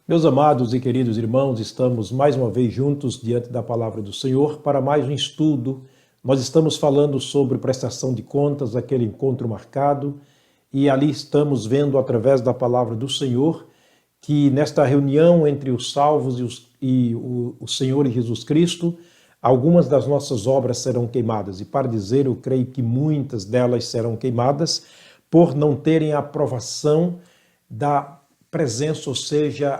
Meus amados e queridos irmãos, estamos mais uma vez juntos diante da palavra do Senhor para mais um estudo. Nós estamos falando sobre prestação de contas, aquele encontro marcado, e ali estamos vendo através da palavra do Senhor que nesta reunião entre os salvos o Senhor Jesus Cristo, algumas das nossas obras serão queimadas. E para dizer, eu creio que muitas delas serão queimadas por não terem a aprovação da presença, ou seja,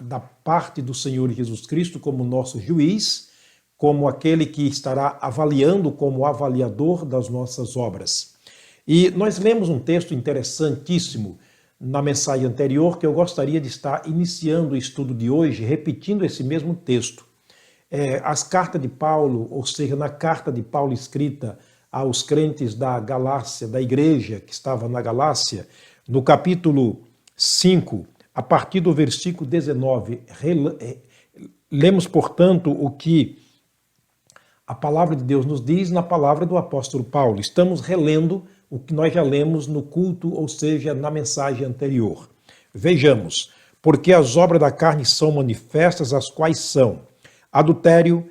da parte do Senhor Jesus Cristo como nosso juiz, como aquele que estará avaliando como avaliador das nossas obras. E nós lemos um texto interessantíssimo na mensagem anterior que eu gostaria de estar iniciando o estudo de hoje, repetindo esse mesmo texto. As cartas de Paulo, ou seja, na carta de Paulo escrita aos crentes da Galácia, da igreja que estava na Galácia, no capítulo 5, a partir do versículo 19, lemos, portanto, o que a palavra de Deus nos diz na palavra do apóstolo Paulo. Estamos relendo o que nós já lemos no culto, ou seja, na mensagem anterior. Vejamos, porque as obras da carne são manifestas, as quais são adultério,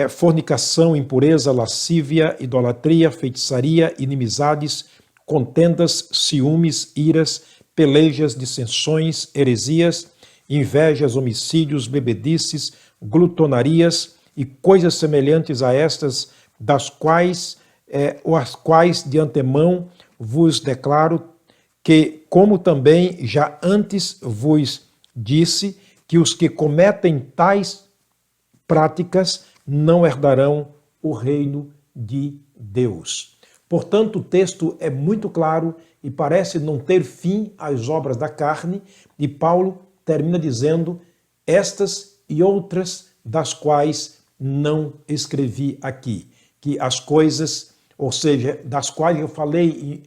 fornicação, impureza, lascívia, idolatria, feitiçaria, inimizades, contendas, ciúmes, iras, pelejas, dissensões, heresias, invejas, homicídios, bebedices, glutonarias e coisas semelhantes a estas, das quais, as quais de antemão vos declaro que, como também já antes vos disse, que os que cometem tais práticas não herdarão o reino de Deus. Portanto, o texto é muito claro e parece não ter fim às obras da carne, e Paulo termina dizendo estas e outras das quais não escrevi aqui, que as coisas, ou seja, das quais eu falei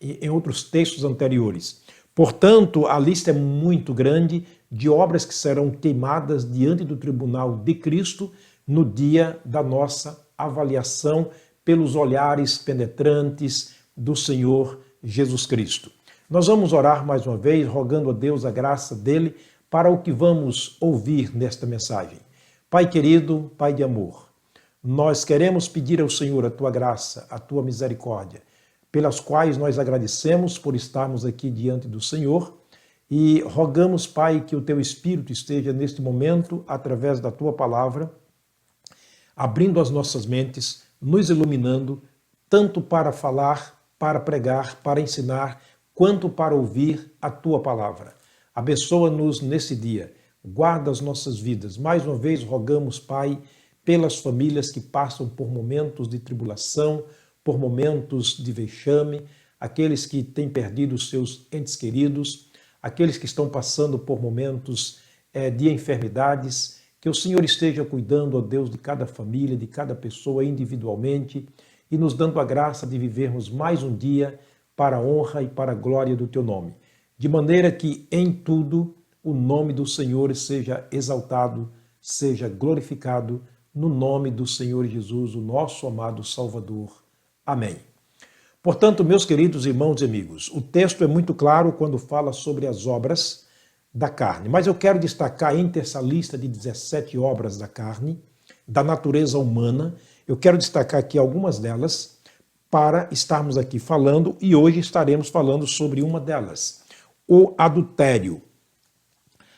em outros textos anteriores. Portanto, a lista é muito grande de obras que serão queimadas diante do tribunal de Cristo no dia da nossa avaliação pelos olhares penetrantes do Senhor Jesus Cristo. Nós vamos orar mais uma vez, rogando a Deus a graça dele para o que vamos ouvir nesta mensagem. Pai querido, Pai de amor, nós queremos pedir ao Senhor a tua graça, a tua misericórdia, pelas quais nós agradecemos por estarmos aqui diante do Senhor e rogamos, Pai, que o teu Espírito esteja neste momento, através da tua palavra, abrindo as nossas mentes, nos iluminando, tanto para falar, para pregar, para ensinar, quanto para ouvir a tua palavra. Abençoa-nos nesse dia, guarda as nossas vidas. Mais uma vez rogamos, Pai, pelas famílias que passam por momentos de tribulação, por momentos de vexame, aqueles que têm perdido os seus entes queridos, aqueles que estão passando por momentos de enfermidades, que o Senhor esteja cuidando, ó Deus, de cada família, de cada pessoa individualmente, e nos dando a graça de vivermos mais um dia para a honra e para a glória do teu nome. De maneira que em tudo o nome do Senhor seja exaltado, seja glorificado, no nome do Senhor Jesus, o nosso amado Salvador. Amém. Portanto, meus queridos irmãos e amigos, o texto é muito claro quando fala sobre as obras da carne, mas eu quero destacar entre essa lista de 17 obras da carne, da natureza humana, eu quero destacar aqui algumas delas para estarmos aqui falando, e hoje estaremos falando sobre uma delas, o adultério.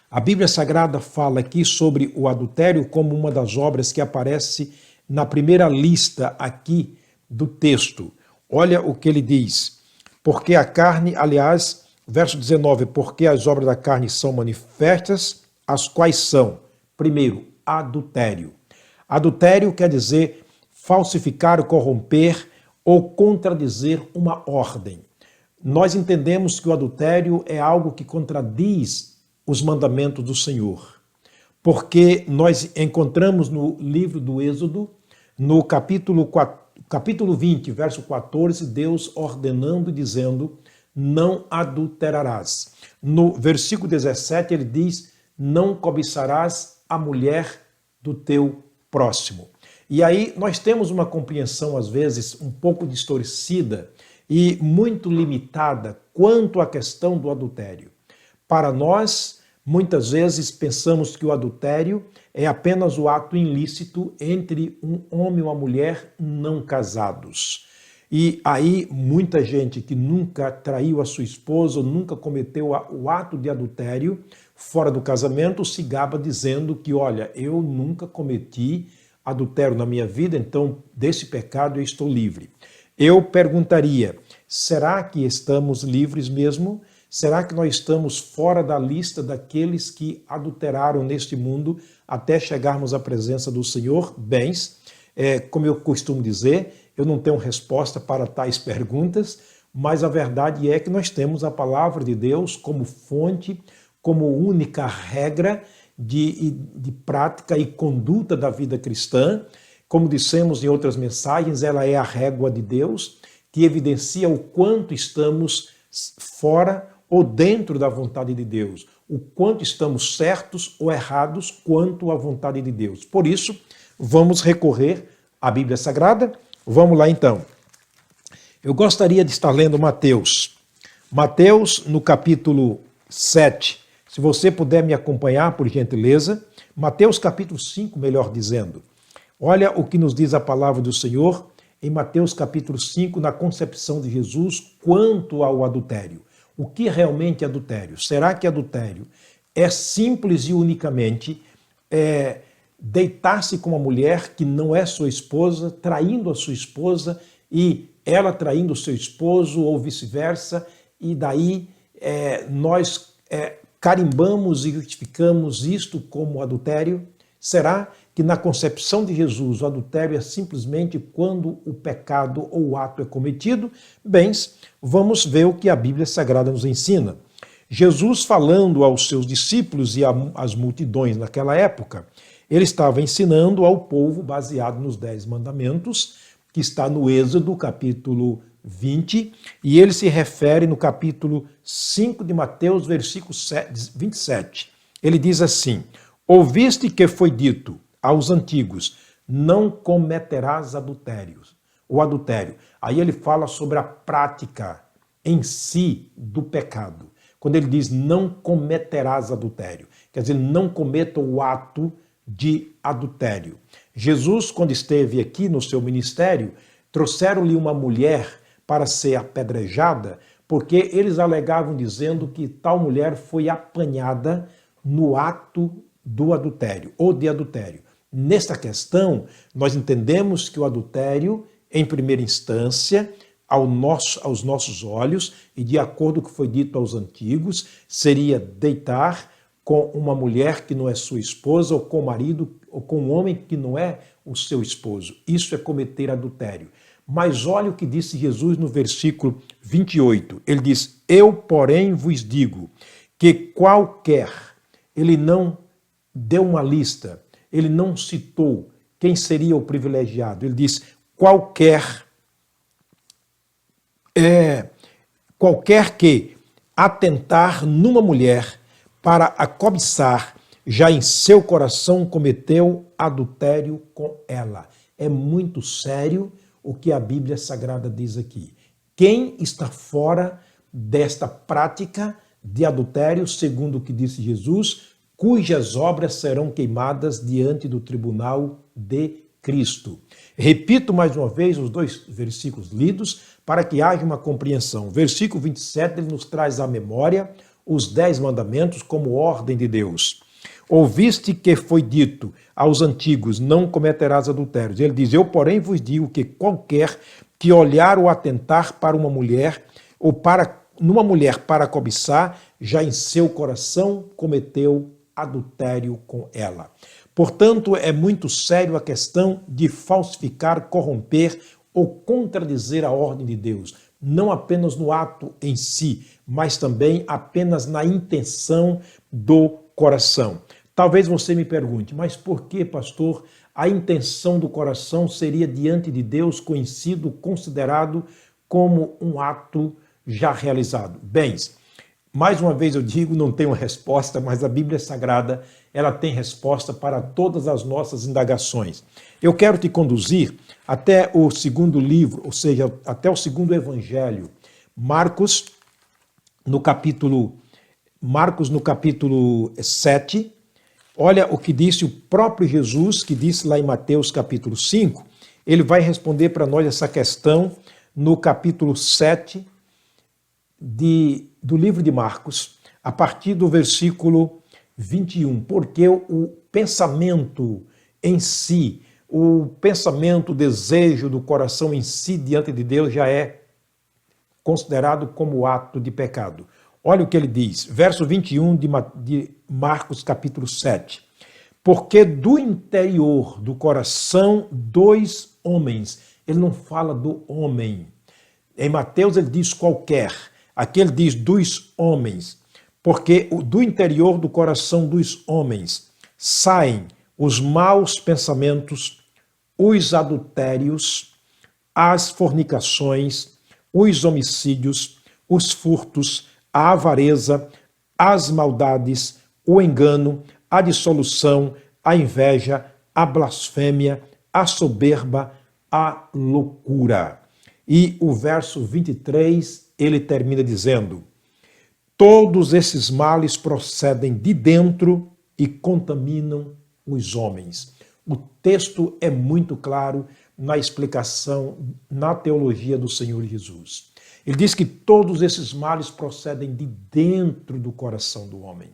A Bíblia Sagrada fala aqui sobre o adultério como uma das obras que aparece na primeira lista aqui do texto. Olha o que ele diz. Porque a carne, aliás, verso 19, porque as obras da carne são manifestas, as quais são, primeiro, adultério. Adultério quer dizer falsificar, corromper ou contradizer uma ordem. Nós entendemos que o adultério é algo que contradiz os mandamentos do Senhor, porque nós encontramos no livro do Êxodo, no capítulo 20, verso 14, Deus ordenando e dizendo, não adulterarás. No versículo 17 ele diz, não cobiçarás a mulher do teu próximo. E aí nós temos uma compreensão, às vezes, um pouco distorcida e muito limitada quanto à questão do adultério. Para nós, Muitas vezes pensamos que o adultério é apenas o ato ilícito entre um homem e uma mulher não casados. E aí muita gente que nunca traiu a sua esposa, ou nunca cometeu o ato de adultério fora do casamento, se gaba dizendo que, olha, eu nunca cometi adultério na minha vida, então desse pecado eu estou livre. Eu perguntaria, será que estamos livres mesmo? Será que nós estamos fora da lista daqueles que adulteraram neste mundo até chegarmos à presença do Senhor? Bens, como eu costumo dizer, eu não tenho resposta para tais perguntas, mas a verdade é que nós temos a palavra de Deus como fonte, como única regra de prática e conduta da vida cristã. Como dissemos em outras mensagens, ela é a régua de Deus, que evidencia o quanto estamos fora ou dentro da vontade de Deus, o quanto estamos certos ou errados quanto à vontade de Deus. Por isso, vamos recorrer à Bíblia Sagrada. Vamos lá então. Eu gostaria de estar lendo Mateus. Mateus, no capítulo 7. Se você puder me acompanhar, por gentileza. Mateus capítulo 5, melhor dizendo. Olha o que nos diz a palavra do Senhor em Mateus capítulo 5, na concepção de Jesus quanto ao adultério. O que realmente é adultério? Será que adultério é simples e unicamente deitar-se com uma mulher que não é sua esposa, traindo a sua esposa e ela traindo o seu esposo ou vice-versa, e daí nós carimbamos e justificamos isto como adultério? Será que na concepção de Jesus o adultério é simplesmente quando o pecado ou o ato é cometido? Bens, vamos ver o que a Bíblia Sagrada nos ensina. Jesus, falando aos seus discípulos e às multidões naquela época, ele estava ensinando ao povo baseado nos 10 mandamentos, que está no Êxodo, capítulo 20, e ele se refere no capítulo 5 de Mateus, versículo 27. Ele diz assim: ouviste que foi dito aos antigos, não cometerás adultérios, o adultério. Aí ele fala sobre a prática em si do pecado. Quando ele diz não cometerás adultério, quer dizer, não cometa o ato de adultério. Jesus, quando esteve aqui no seu ministério, trouxeram-lhe uma mulher para ser apedrejada, porque eles alegavam dizendo que tal mulher foi apanhada no ato do adultério ou de adultério. Nesta questão, nós entendemos que o adultério, em primeira instância, aos nossos olhos, e de acordo com o que foi dito aos antigos, seria deitar com uma mulher que não é sua esposa, ou com o marido, ou com um homem que não é o seu esposo. Isso é cometer adultério. Mas olha o que disse Jesus no versículo 28. Ele diz, eu, porém, vos digo que qualquer, ele não deu uma lista, ele não citou quem seria o privilegiado. Ele diz, qualquer que atentar numa mulher para a cobiçar, já em seu coração cometeu adultério com ela. É muito sério o que a Bíblia Sagrada diz aqui. Quem está fora desta prática de adultério, segundo o que disse Jesus, cujas obras serão queimadas diante do tribunal de Cristo. Repito mais uma vez os 2 versículos lidos para que haja uma compreensão. Versículo 27, ele nos traz à memória os 10 mandamentos como ordem de Deus. Ouviste que foi dito aos antigos, não cometerás adultérios. Ele diz, eu porém vos digo que qualquer que olhar ou atentar para uma mulher, ou numa mulher para cobiçar, já em seu coração cometeu adultério com ela. Portanto, é muito sério a questão de falsificar, corromper ou contradizer a ordem de Deus. Não apenas no ato em si, mas também apenas na intenção do coração. Talvez você me pergunte, mas por que, pastor, a intenção do coração seria diante de Deus considerado como um ato já realizado? Bens, mais uma vez eu digo, não tenho resposta, mas a Bíblia Sagrada, ela tem resposta para todas as nossas indagações. Eu quero te conduzir até o segundo livro, ou seja, até o segundo evangelho, Marcos, no capítulo Marcos no capítulo 7, olha o que disse o próprio Jesus, que disse lá em Mateus capítulo 5, ele vai responder para nós essa questão no capítulo 7 do livro de Marcos, a partir do versículo 21, porque o pensamento em si, o pensamento, o desejo do coração em si diante de Deus já é considerado como ato de pecado. Olha o que ele diz, verso 21 de Marcos capítulo 7. Porque do interior do coração dois homens, ele não fala do homem. Em Mateus ele diz qualquer, aqui ele diz dos homens, porque do interior do coração dos homens saem os maus pensamentos, os adultérios, as fornicações, os homicídios, os furtos, a avareza, as maldades, o engano, a dissolução, a inveja, a blasfêmia, a soberba, a loucura. E o verso 23, ele termina dizendo: todos esses males procedem de dentro e contaminam os homens. O texto é muito claro na explicação, na teologia do Senhor Jesus. Ele diz que todos esses males procedem de dentro do coração do homem.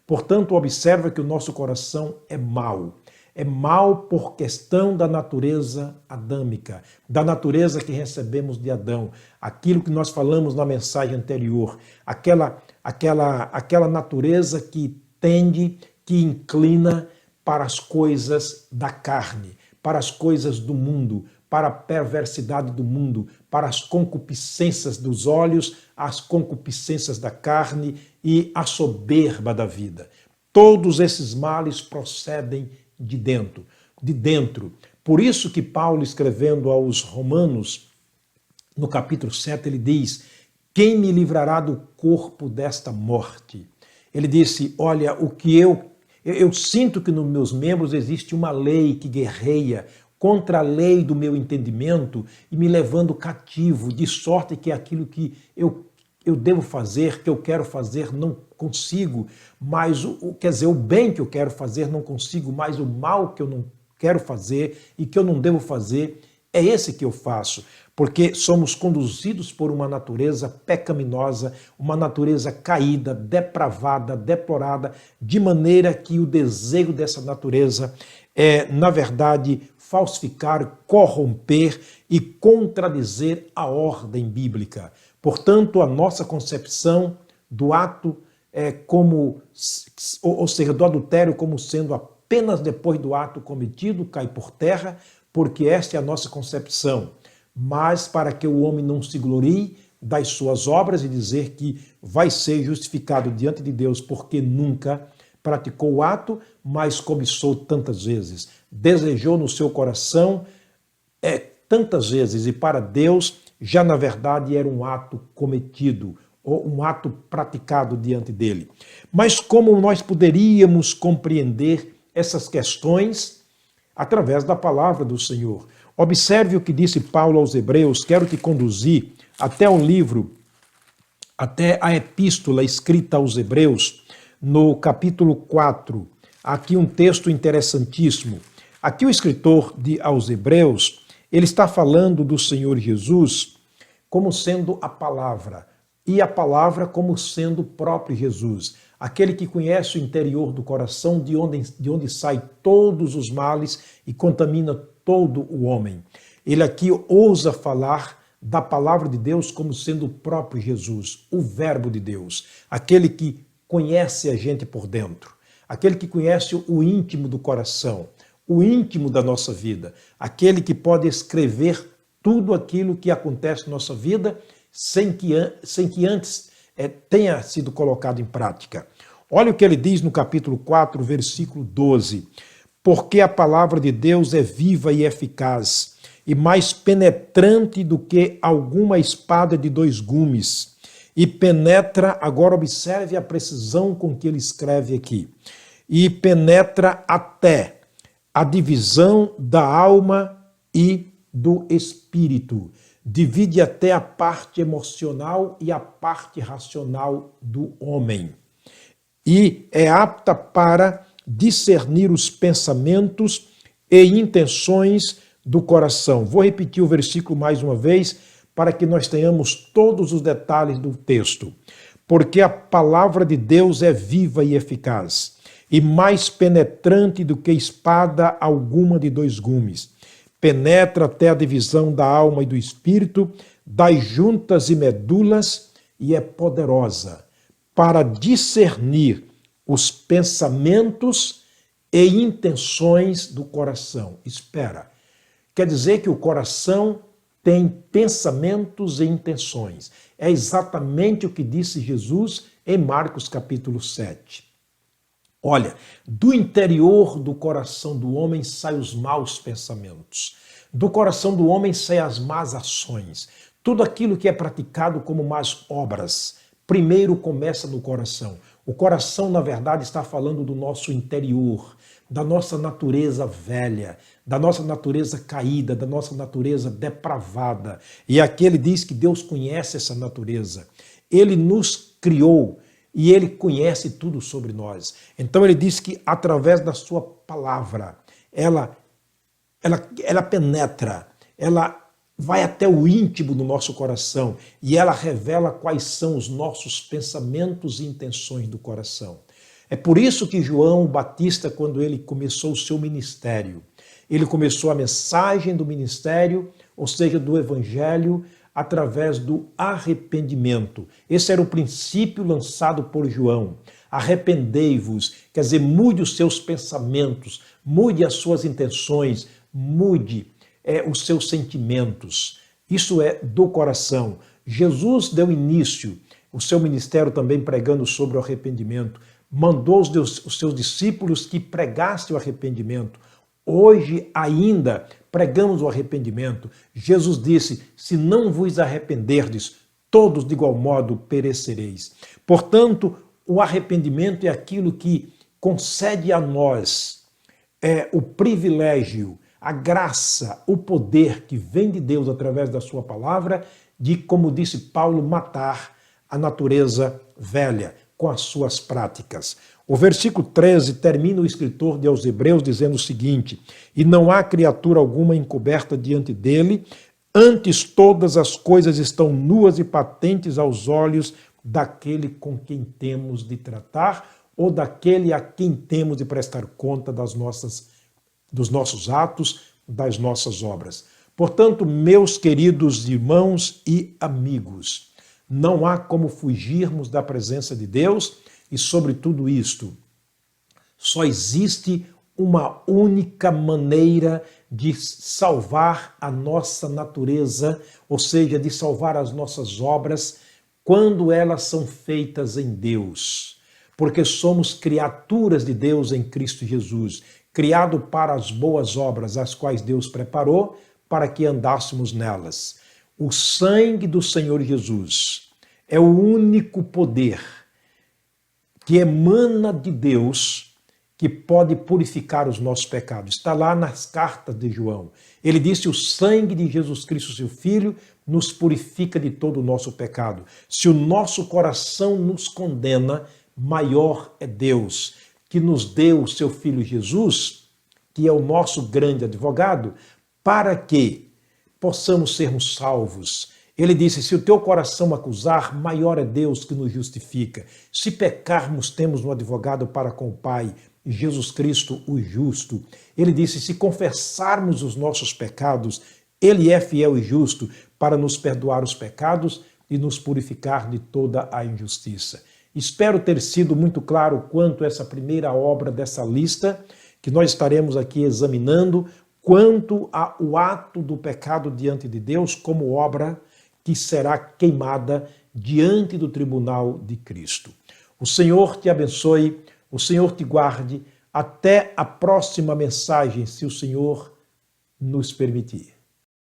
Portanto, observa que o nosso coração é mau. É mau por questão da natureza adâmica, da natureza que recebemos de Adão. Aquilo que nós falamos na mensagem anterior, aquela natureza que tende, que inclina para as coisas da carne, para as coisas do mundo, para a perversidade do mundo, para as concupiscências dos olhos, as concupiscências da carne e a soberba da vida. Todos esses males procedem de dentro, de dentro. Por isso que Paulo, escrevendo aos Romanos, no capítulo 7, ele diz: quem me livrará do corpo desta morte? Ele disse: olha, o que eu sinto que nos meus membros existe uma lei que guerreia contra a lei do meu entendimento e me levando cativo, de sorte que aquilo que eu devo fazer, que eu quero fazer, não consigo, mas quer dizer, o bem que eu quero fazer não consigo, mas o mal que eu não quero fazer e que eu não devo fazer, é esse que eu faço, porque somos conduzidos por uma natureza pecaminosa, uma natureza caída, depravada, deplorada, de maneira que o desejo dessa natureza é, na verdade, falsificar, corromper e contradizer a ordem bíblica. Portanto, a nossa concepção do ato ou seja, do adultério como sendo apenas depois do ato cometido, cai por terra, porque esta é a nossa concepção. Mas para que o homem não se glorie das suas obras e dizer que vai ser justificado diante de Deus porque nunca praticou o ato, mas cobiçou tantas vezes, desejou no seu coração tantas vezes, e para Deus já na verdade era um ato cometido, ou um ato praticado diante dele. Mas como nós poderíamos compreender essas questões? Através da palavra do Senhor. Observe o que disse Paulo aos Hebreus, quero te conduzir até o livro, até a epístola escrita aos Hebreus, no capítulo 4. Aqui um texto interessantíssimo. Aqui o escritor aos Hebreus, ele está falando do Senhor Jesus como sendo a palavra, e a palavra como sendo o próprio Jesus, aquele que conhece o interior do coração, de onde saem todos os males e contamina todo o homem. Ele aqui ousa falar da palavra de Deus como sendo o próprio Jesus, o verbo de Deus, aquele que conhece a gente por dentro, aquele que conhece o íntimo do coração, o íntimo da nossa vida, aquele que pode escrever tudo aquilo que acontece na nossa vida sem que antes tenha sido colocado em prática. Olha o que ele diz no capítulo 4, versículo 12. Porque a palavra de Deus é viva e eficaz, e mais penetrante do que alguma espada de dois gumes, e penetra, agora observe a precisão com que ele escreve aqui, e penetra até a divisão da alma e do espírito, divide até a parte emocional e a parte racional do homem. e é apta para discernir os pensamentos e intenções do coração. Vou repetir o versículo mais uma vez para que nós tenhamos todos os detalhes do texto. Porque a palavra de Deus é viva e eficaz, e mais penetrante do que espada alguma de dois gumes. Penetra até a divisão da alma e do espírito, das juntas e medulas, e é poderosa para discernir os pensamentos e intenções do coração. Espera, quer dizer que o coração tem pensamentos e intenções. É exatamente o que disse Jesus em Marcos capítulo 7. Olha, do interior do coração do homem saem os maus pensamentos. Do coração do homem saem as más ações. Tudo aquilo que é praticado como más obras, primeiro começa no coração. O coração, na verdade, está falando do nosso interior, da nossa natureza velha, da nossa natureza caída, da nossa natureza depravada. E aqui ele diz que Deus conhece essa natureza. Ele nos criou e ele conhece tudo sobre nós. Então ele diz que através da sua palavra, ela penetra, ela vai até o íntimo do nosso coração e ela revela quais são os nossos pensamentos e intenções do coração. É por isso que João Batista, quando ele começou o seu ministério, ele começou a mensagem do ministério, ou seja, do evangelho, através do arrependimento. Esse era o princípio lançado por João. Arrependei-vos, quer dizer, mude os seus pensamentos, mude as suas intenções, mude os seus sentimentos. Isso é do coração. Jesus deu início o seu ministério também pregando sobre o arrependimento. Mandou os seus discípulos que pregassem o arrependimento. Hoje ainda pregamos o arrependimento. Jesus disse, se não vos arrependerdes, todos de igual modo perecereis. Portanto, o arrependimento é aquilo que concede a nós o privilégio, a graça, o poder que vem de Deus através da sua palavra, de, como disse Paulo, matar a natureza velha com as suas práticas. O versículo 13 termina o escritor de aos Hebreus dizendo o seguinte, e não há criatura alguma encoberta diante dele, antes todas as coisas estão nuas e patentes aos olhos daquele com quem temos de tratar ou daquele a quem temos de prestar conta dos nossos atos, das nossas obras. Portanto, meus queridos irmãos e amigos, não há como fugirmos da presença de Deus e sobre tudo isto, só existe uma única maneira de salvar a nossa natureza, ou seja, de salvar as nossas obras, quando elas são feitas em Deus. Porque somos criaturas de Deus em Cristo Jesus, criado para as boas obras, as quais Deus preparou para que andássemos nelas. O sangue do Senhor Jesus é o único poder que emana de Deus, que pode purificar os nossos pecados. Está lá nas cartas de João. Ele disse, o sangue de Jesus Cristo, seu Filho, nos purifica de todo o nosso pecado. Se o nosso coração nos condena, maior é Deus, que nos deu o seu Filho Jesus, que é o nosso grande advogado, para que possamos sermos salvos. Ele disse, se o teu coração acusar, maior é Deus que nos justifica. Se pecarmos, temos um advogado para com o Pai, Jesus Cristo, o justo. Ele disse, se confessarmos os nossos pecados, ele é fiel e justo para nos perdoar os pecados e nos purificar de toda a injustiça. Espero ter sido muito claro quanto essa primeira obra dessa lista, que nós estaremos aqui examinando, quanto ao ato do pecado diante de Deus como obra que será queimada diante do tribunal de Cristo. O Senhor te abençoe, o Senhor te guarde. Até a próxima mensagem, se o Senhor nos permitir.